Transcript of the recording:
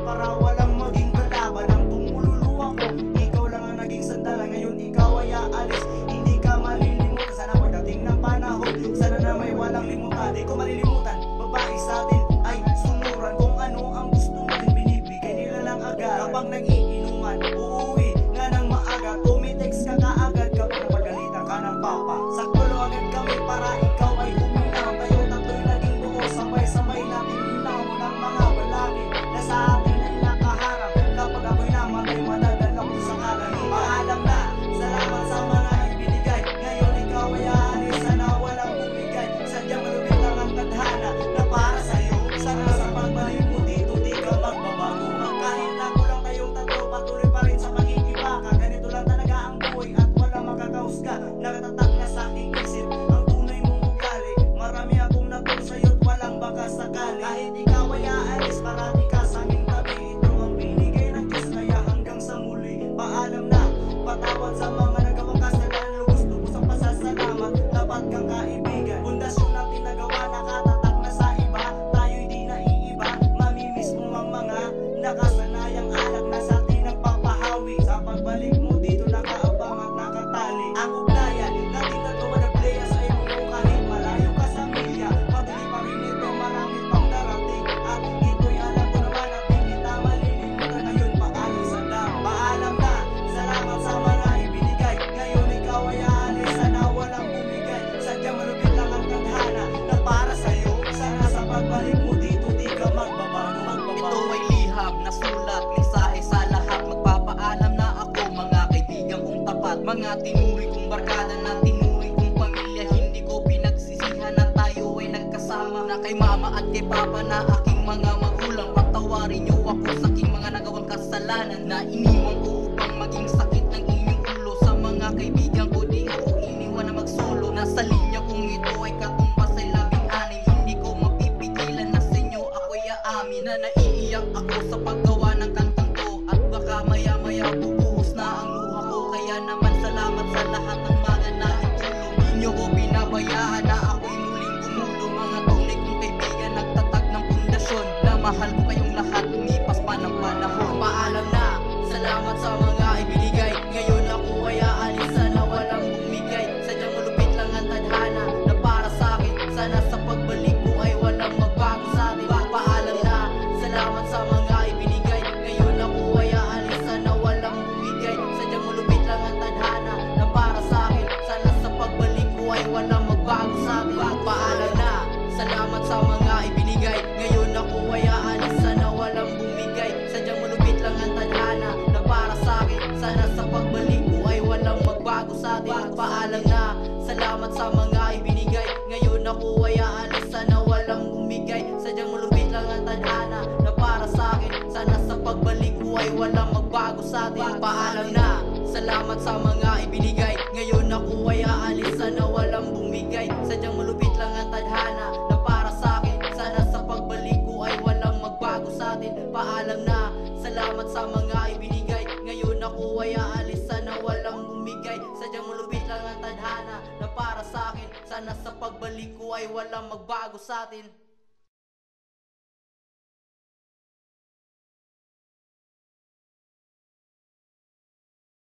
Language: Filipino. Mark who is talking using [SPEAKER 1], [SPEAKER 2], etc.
[SPEAKER 1] para walang maging kalaban ang tumululuwa ko. Ikaw lang ang naging sandalan, ngayon ikaw ay aalis. Hindi ka malilimutan, sana pagdating ng panahon, sana na may walang limutan. Di ko malilimutan, babae sa atin ay sumuran. Kung ano ang gusto natin binibigay nila lang agad. Kapag nag-iinuman, uuwi nga ng maaga, tumitext ka kaagad kapag napagalitan ka ng papa. Saktulo agad kami para ikaw ay uminaw. Tayo tatlo'y naging buo, sabay-sabay natin minaw ng mga balaki na sa atin ay nakaharap. Kapag ako'y namatay, madadala ko sa kalani. Paalam na, salamat sa mga ibinigay. Ngayon ikaw ay aalis, sana walang bumigay. Sadyang malupit lang ang tadhana na para sa'yo. Sana sa pagbalik mo dito, di ka magbabago. Kahit na kulang kayong tatlo, patuloy pa rin sa pagkikibaka. Ganito lang talaga ang buhay at walang makakausga. Nakatatak na sa aking isip ang tunay mong ugali. Marami akong nagpun sa'yo't walang baka sakali. Kahit ikaw ay aalis, parati ka sa aming tabi. Ito ang binigay ng Diyos, kaya hanggang sa muli. Paalam na, patawad sa mga nagawang kasalanan. Lubos-lubos ang pasasalamat, dapat kang kaibigan. Pundasyon natin nagawa, nakatatak na sa iba. Tayo'y di naiiba, mamimiss mo ang mga nakasanayang alak na sa atin nagpapahawi. Sa pagbalik mo dito, nakaabang at nakatali ang ugnayan natin na tumanagleya sa iyong mo. Kahit malayo ka sa milya, patuloy pa rin ito, marami pang darating. At ito'y alam ko naman at di kita malilimutan. Ngayon paalam sa dam, paalam na, salamat sa mga ibinigay. Ngayon ikaw ay aalis, sana walang bumigay. Sadyang malupit lang ang tadhana na para sa'yo. Sana sa pagbalik mo dito, di ka magbabago.
[SPEAKER 2] Ito ay liham na sulat, mensahe sa lahat. Magpapaalam na ako, mga kaibigan kong tapat. Mga tinuri kong barkada na tinuri kong pamilya. Hindi ko pinagsisihan na tayo ay nagkasama. Na kay mama at kay papa na aking mga magulang. Patawarin niyo ako sa aking mga nagawang kasalanan. Na iniwan ko upang maging sakit ng inyong ulo. Sa mga kaibigan ko, di ako iniwan na magsolo. Nasa linya kong ito ay katumbas ay 16. Hindi ko mapipigilan na sa inyo ako'y aamin. Na naiiyak ako sa paggawa ng kantang to. At baka maya-maya bubuhos na ang luha ko. Kaya naman salamat sa lahat ng mga naitulong. Di nyo ko binabayaan na ako'y muling gumulong. Mga tunay kong kaibigan, nagtatag ng pundasyon. Na mahal ko kayong lahat, lumipas pa ng panahon. Paalam na, salamat sa mga ibinigay. Ngayon ako ay aalis, sana walang bumigay. Sadyang malupit lang ang tadhana na para sa'kin. Sana sa pagbalik ko ay walang magbago sa'tin. Paalam na, salamat sa mga ibinigay. Ngayon ako ay aalis, sana walang bumigay. Sadyang malupit lang ang tadhana na para sa'kin. Sana sa pagbalik ko ay walang magbago sa'tin. Paalam na, salamat sa mga ibinigay. Ngayon ako ay aalis, sana walang bumigay. Sadyang malupit lang ang tadhana na para sa'kin. Sana sa pagbalik ko ay walang magbago sa'tin. Paalam na, salamat sa mga ibinigay. Ngayon ako ay aalis, sana walang bumigay. Sadyang malupit lang ang tadhana na para sa'kin. Sana sa pagbalik ko ay walang magbago sa'tin. Paalam na, salamat sa mga ibinigay. Ngayon ako ay aalis, sana walang bumigay. Sadyang malupit lang ang tadhana na para sa'kin. Sana sa pagbalik ko ay walang magbago sa'tin. Paalam na, salamat sa mga ibinigay. Ngayon ako ay aalis, sana walang bumigay. Sadyang malupit lang ang tadhana na para sa'kin. Sana sa pagbalik ko ay walang magbago sa'tin.